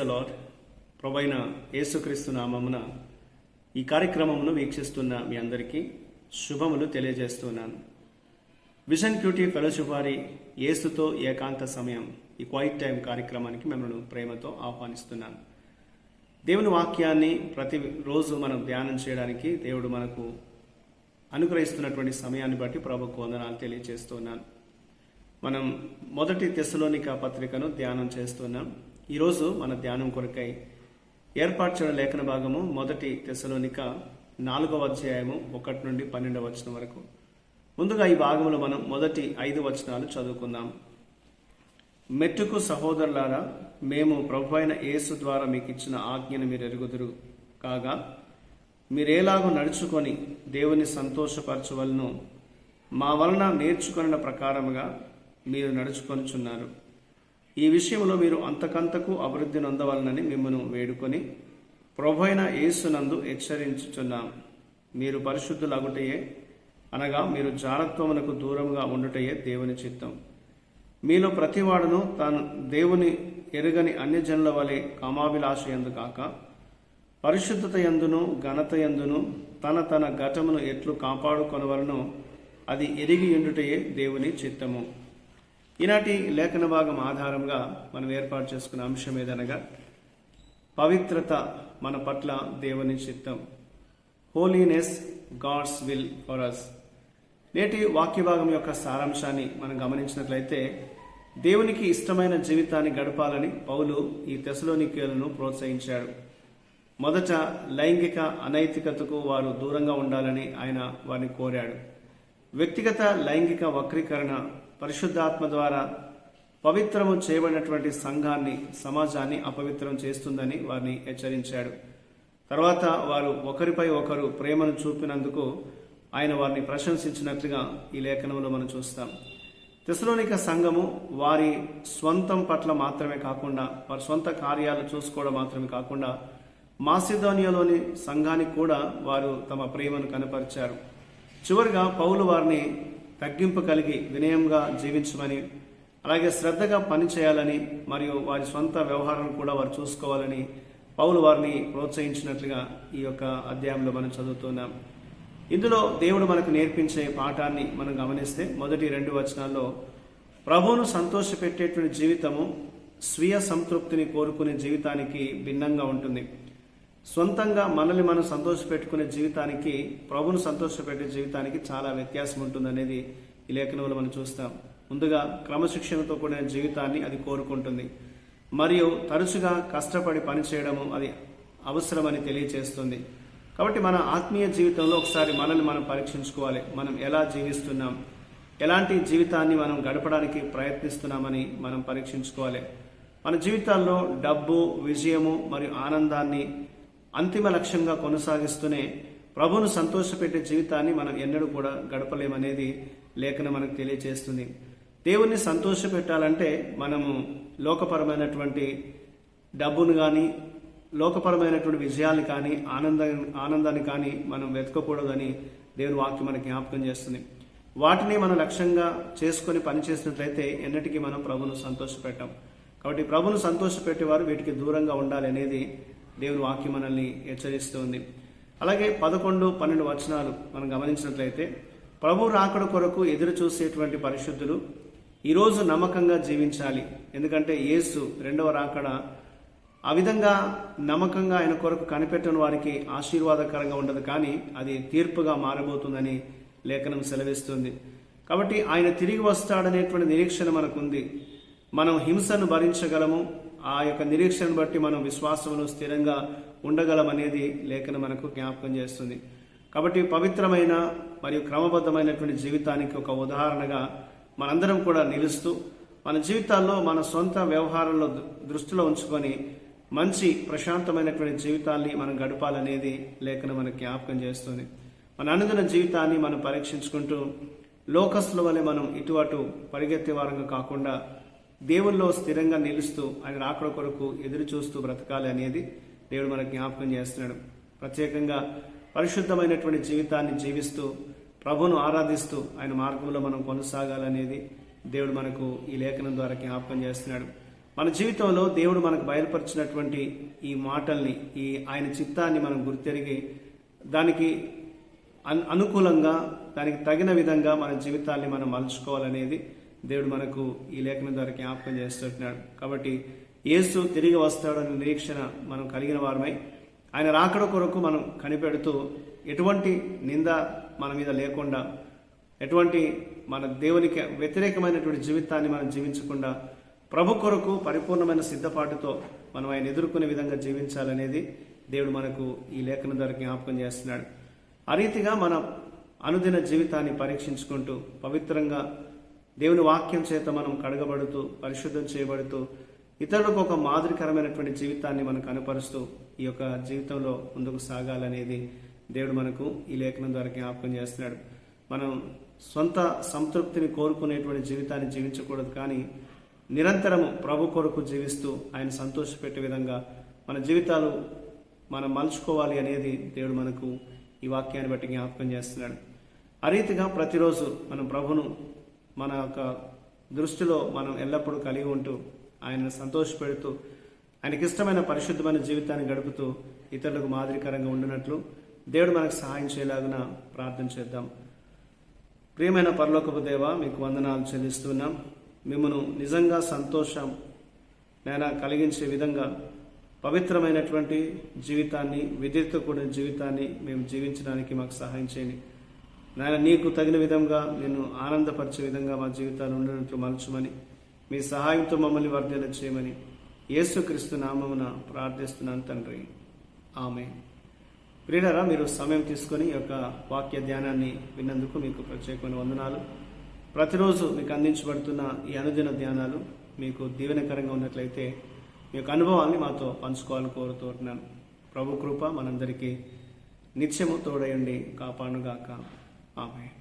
The lord. ప్రభువైన యేసుక్రీస్తు నామమున ఈ కార్యక్రమమును వీక్షిస్తున్న మీ అందరికీ శుభములు తెలియజేస్తున్నాను. విజన్ క్యూటీ ఫెలోషిప్ వారి యేసుతో ఏకాంత సమయం ఈ క్వైట్ టైం కార్యక్రమానికి మిమ్మల్ని ప్రేమతో ఆహ్వానిస్తున్నాను. దేవుని వాక్యాన్ని ప్రతిరోజు మనం ధ్యానం చేయడానికి దేవుడు మనకు అనుగ్రహిస్తున్నటువంటి సమయాన్ని బట్టి ప్రభువుకు వందనాలు తెలియజేస్తున్నాను. మనం మొదటి తెస్సలోనిక పత్రికను ధ్యానం చేస్తున్నాం. ఈరోజు మన ధ్యానం కొరకై ఏర్పాటు చేయడం లేఖన భాగము మొదటి తెస్సలోనిక 4వ అధ్యాయము 1 నుండి 12వ వచనం వరకు. ముందుగా ఈ భాగంలో మనం మొదటి 5 వచనాలు చదువుకుందాం. మెట్టుకు సహోదరులారా, మేము ప్రభువైన యేసు ద్వారా మీకు ఇచ్చిన ఆజ్ఞను మీరు ఎరుగుదురు కాగా, మీరేలాగో నడుచుకొని దేవుని సంతోషపరచవలను మా వలన నేర్చుకున్న ప్రకారముగా మీరు నడుచుకొనుచున్నారు. ఈ విషయంలో మీరు అంతకంతకు అభివృద్ధి నొందవలనని మిమ్మను వేడుకొని ప్రభువైన యేసునందు హెచ్చరించుచున్నాం. మీరు పరిశుద్ధులగుటయే, అనగా మీరు జారత్వమునకు దూరంగా ఉండుటయే దేవుని చిత్తం. మీలో ప్రతివాడును తాను దేవుని ఎరుగని అన్యజనుల వలె కామాభిలాష యందు కాక, పరిశుద్ధత యందును ఘనత యందును తన ఘటమును ఎట్లు కాపాడుకొనవలనో అది ఎరిగి ఉండుటయే దేవుని చిత్తము. ఈనాటి లేఖన భాగం ఆధారంగా మనం ఏర్పాటు చేసుకున్న అంశం ఏదనగా పవిత్రత మన పట్ల దేవుని చిత్తం. Holiness, God's will for us. నేటి వాక్య భాగం యొక్క సారాంశాన్ని మనం గమనించినట్లయితే, దేవునికి ఇష్టమైన జీవితాన్ని గడపాలని పౌలు ఈ తెస్సలోనికీయులను ప్రోత్సహించాడు. మొదట లైంగిక అనైతికతకు వారు దూరంగా ఉండాలని ఆయన వారిని కోరాడు. వ్యక్తిగత లైంగిక వక్రీకరణ పరిశుద్ధాత్మ ద్వారా పవిత్రము చేయబడినటువంటి సంఘాన్ని, సమాజాన్ని అపవిత్రం చేస్తుందని వారిని హెచ్చరించాడు. తర్వాత వారు ఒకరిపై ఒకరు ప్రేమను చూపినందుకు ఆయన వారిని ప్రశంసించినట్లుగా ఈ లేఖనంలో మనం చూస్తాం. తెస్సలోనిక సంఘము వారి స్వంతం పట్ల మాత్రమే కాకుండా, వారి సొంత కార్యాలు చూసుకోవడం మాత్రమే కాకుండా, మాసిదోనియాలోని సంఘానికి కూడా వారు తమ ప్రేమను కనపరిచారు. చివరిగా పౌలు వారిని తగ్గింపు కలిగి వినయంగా జీవించమని, అలాగే శ్రద్ధగా పనిచేయాలని, మరియు వారి సొంత వ్యవహారాలను కూడా వారు చూసుకోవాలని పౌలు వారిని ప్రోత్సహించినట్లుగా ఈ యొక్క అధ్యాయంలో మనం చదువుతున్నాం. ఇందులో దేవుడు మనకు నేర్పించే పాఠాన్ని మనం గమనిస్తే, మొదటి 2 వచనాల్లో ప్రభువును సంతోషపెట్టేటువంటి జీవితము స్వీయ సంతృప్తిని కోరుకునే జీవితానికి భిన్నంగా ఉంటుంది. సొంతంగా మనల్ని మనం సంతోషపెట్టుకునే జీవితానికి, ప్రభువును సంతోషపెట్టే జీవితానికి చాలా వ్యత్యాసం ఉంటుందనేది ఈ లేఖనంలో మనం చూస్తాం. ముందుగా క్రమశిక్షణతో కూడిన జీవితాన్ని అది కోరుకుంటుంది, మరియు తరచుగా కష్టపడి పనిచేయడము అది అవసరమని తెలియజేస్తుంది. కాబట్టి మన ఆత్మీయ జీవితంలో ఒకసారి మనల్ని మనం పరీక్షించుకోవాలి. మనం ఎలా జీవిస్తున్నాం, ఎలాంటి జీవితాన్ని మనం గడపడానికి ప్రయత్నిస్తున్నామని మనం పరీక్షించుకోవాలి. మన జీవితాల్లో డబ్బు, విజయము మరియు ఆనందాన్ని అంతిమ లక్ష్యంగా కొనసాగిస్తూనే ప్రభువును సంతోషపెట్టే జీవితాన్ని మనం ఎన్నడూ కూడా గడపలేమనేది లేఖనం మనకు తెలియజేస్తుంది. దేవుణ్ణి సంతోషపెట్టాలంటే మనము లోకపరమైనటువంటి డబ్బును కానీ, లోకపరమైనటువంటి విజయాన్ని కానీ, ఆనందాన్ని కానీ మనం వెతకకూడదని దేవుని వాక్యం మనకి జ్ఞాపకం చేస్తుంది. వాటిని మనం లక్ష్యంగా చేసుకొని పనిచేసినట్లయితే ఎన్నటికీ మనం ప్రభువును సంతోషపెట్టాం. కాబట్టి ప్రభువును సంతోషపెట్టేవారు వీటికి దూరంగా ఉండాలి అనేది దేవుని వాక్యం మనల్ని హెచ్చరిస్తుంది. అలాగే 11, 12 వచనాలు మనం గమనించినట్లయితే, ప్రభు రాకడ కొరకు ఎదురు చూసేటువంటి పరిశుద్ధులు ఈరోజు నమ్మకంగా జీవించాలి. ఎందుకంటే యేసు 2వ రాకడ ఆ విధంగా నమ్మకంగా ఆయన కొరకు కనిపెట్టని వారికి ఆశీర్వాదకరంగా ఉండదు, కానీ అది తీర్పుగా మారబోతుందని లేఖనం సెలవిస్తుంది. కాబట్టి ఆయన తిరిగి వస్తాడనేటువంటి నిరీక్షణ మనకుంది. మనం హింసను భరించగలము. ఆ యొక్క నిరీక్షను బట్టి మనం విశ్వాసంలో స్థిరంగా ఉండగలమనేది లేఖనం మనకు జ్ఞాపకం చేస్తుంది. కాబట్టి పవిత్రమైన మరియు క్రమబద్ధమైనటువంటి జీవితానికి ఒక ఉదాహరణగా మనందరం కూడా నిలుస్తూ, మన జీవితాల్లో మన సొంత వ్యవహారంలో దృష్టిలో ఉంచుకొని మంచి ప్రశాంతమైనటువంటి జీవితాన్ని మనం గడపాలనేది లేఖనం మనకు జ్ఞాపకం చేస్తుంది. మన అనుదిన జీవితాన్ని మనం పరీక్షించుకుంటూ లోకస్తుల వలె మనం ఇటు అటు పరిగెత్తే వారంగా కాకుండా దేవుల్లో స్థిరంగా నిలుస్తూ ఆయన రాకడ కొరకు ఎదురు చూస్తూ బ్రతకాలి అనేది దేవుడు మనకు జ్ఞాపకం చేస్తున్నాడు. ప్రత్యేకంగా పరిశుద్ధమైనటువంటి జీవితాన్ని జీవిస్తూ ప్రభువును ఆరాధిస్తూ ఆయన మార్గంలో మనం కొనసాగాలనేది దేవుడు మనకు ఈ లేఖనం ద్వారా జ్ఞాపకం చేస్తున్నాడు. మన జీవితంలో దేవుడు మనకు బయలుపరిచినటువంటి ఈ మాటల్ని, ఈ ఆయన చిత్తాన్ని మనం గుర్తెరిగి దానికి అనుకూలంగా, దానికి తగిన విధంగా మన జీవితాన్ని మనం మలుచుకోవాలనేది దేవుడు మనకు ఈ లేఖనం ద్వారా జ్ఞాపకం చేస్తున్నాడు. కాబట్టి యేసు తిరిగి వస్తాడనే నిరీక్షణ మనం కలిగిన వారమై ఆయన రాకడ కొరకు మనం కనిపెడుతూ ఎటువంటి నింద మన మీద లేకుండా, ఎటువంటి మన దేవునికి వ్యతిరేకమైనటువంటి జీవితాన్ని మనం జీవించకుండా ప్రభు కొరకు పరిపూర్ణమైన సిద్ధపాటుతో మనం ఆయన ఎదుర్కొనే విధంగా జీవించాలనేది దేవుడు మనకు ఈ లేఖనం ద్వారా జ్ఞాపకం చేస్తున్నాడు. ఆ రీతిగా మన అనుదిన జీవితాన్ని పరీక్షించుకుంటూ పవిత్రంగా దేవుని వాక్యం చేత మనం కడగబడుతూ పరిశుద్ధం చేయబడుతూ ఇతరులకు ఒక మాదిరికరమైనటువంటి జీవితాన్ని మనం కనపరుస్తూ ఈ యొక్క జీవితంలో ముందుకు సాగాలనేది దేవుడు మనకు ఈ లేఖనం ద్వారా జ్ఞాపకం చేస్తున్నాడు. మనం సొంత సంతృప్తిని కోరుకునేటువంటి జీవితాన్ని జీవించకూడదు, కానీ నిరంతరము ప్రభు కొరకు జీవిస్తూ ఆయన సంతోషపెట్టే విధంగా మన జీవితాలు మనం మలుచుకోవాలి అనేది దేవుడు మనకు ఈ వాక్యాన్ని బట్టి జ్ఞాపకం చేస్తున్నాడు. ఆ రీతిగా ప్రతిరోజు మనం ప్రభును మన యొక్క దృష్టిలో మనం ఎల్లప్పుడూ కలిగి ఉంటూ ఆయనను సంతోషపెడుతూ ఆయనకి ఇష్టమైన పరిశుద్ధమైన జీవితాన్ని గడుపుతూ ఇతరులకు మాదిరికరంగా ఉండినట్లు దేవుడు మనకు సహాయం చేయలాగున ప్రార్థన చేద్దాం. ప్రియమైన పరలోకపు దేవ, మీకు వందనాలు చెల్లిస్తున్నాం. మిమ్మను నిజంగా సంతోషం నేను కలిగించే విధంగా పవిత్రమైనటువంటి జీవితాన్ని, విధేయతతో కూడిన జీవితాన్ని మేము జీవించడానికి మాకు సహాయం చేయండి నాయన. నీకు తగిన విధంగా నేను ఆనందపరిచే విధంగా మా జీవితాలు ఉండనట్లు మలచమని, మీ సహాయంతో మమ్మల్ని వర్ధన చేయమని యేసుక్రీస్తు నామమున ప్రార్థిస్తున్నాను తండ్రి, ఆమేన్. ప్రియులారా, మీరు సమయం తీసుకొని ఈ యొక్క వాక్య ధ్యానాన్ని విన్నందుకు మీకు ప్రత్యేకమైన వందనాలు. ప్రతిరోజు మీకు అందించబడుతున్న ఈ అనుదిన ధ్యానాలు మీకు దీవెనకరంగా ఉన్నట్లయితే మీ యొక్క అనుభవాన్ని మాతో పంచుకోవాలని కోరుతున్నాను. ప్రభు కృప మనందరికీ నిత్యము తోడయండి, కాపాడుగాక. ఆమేన్.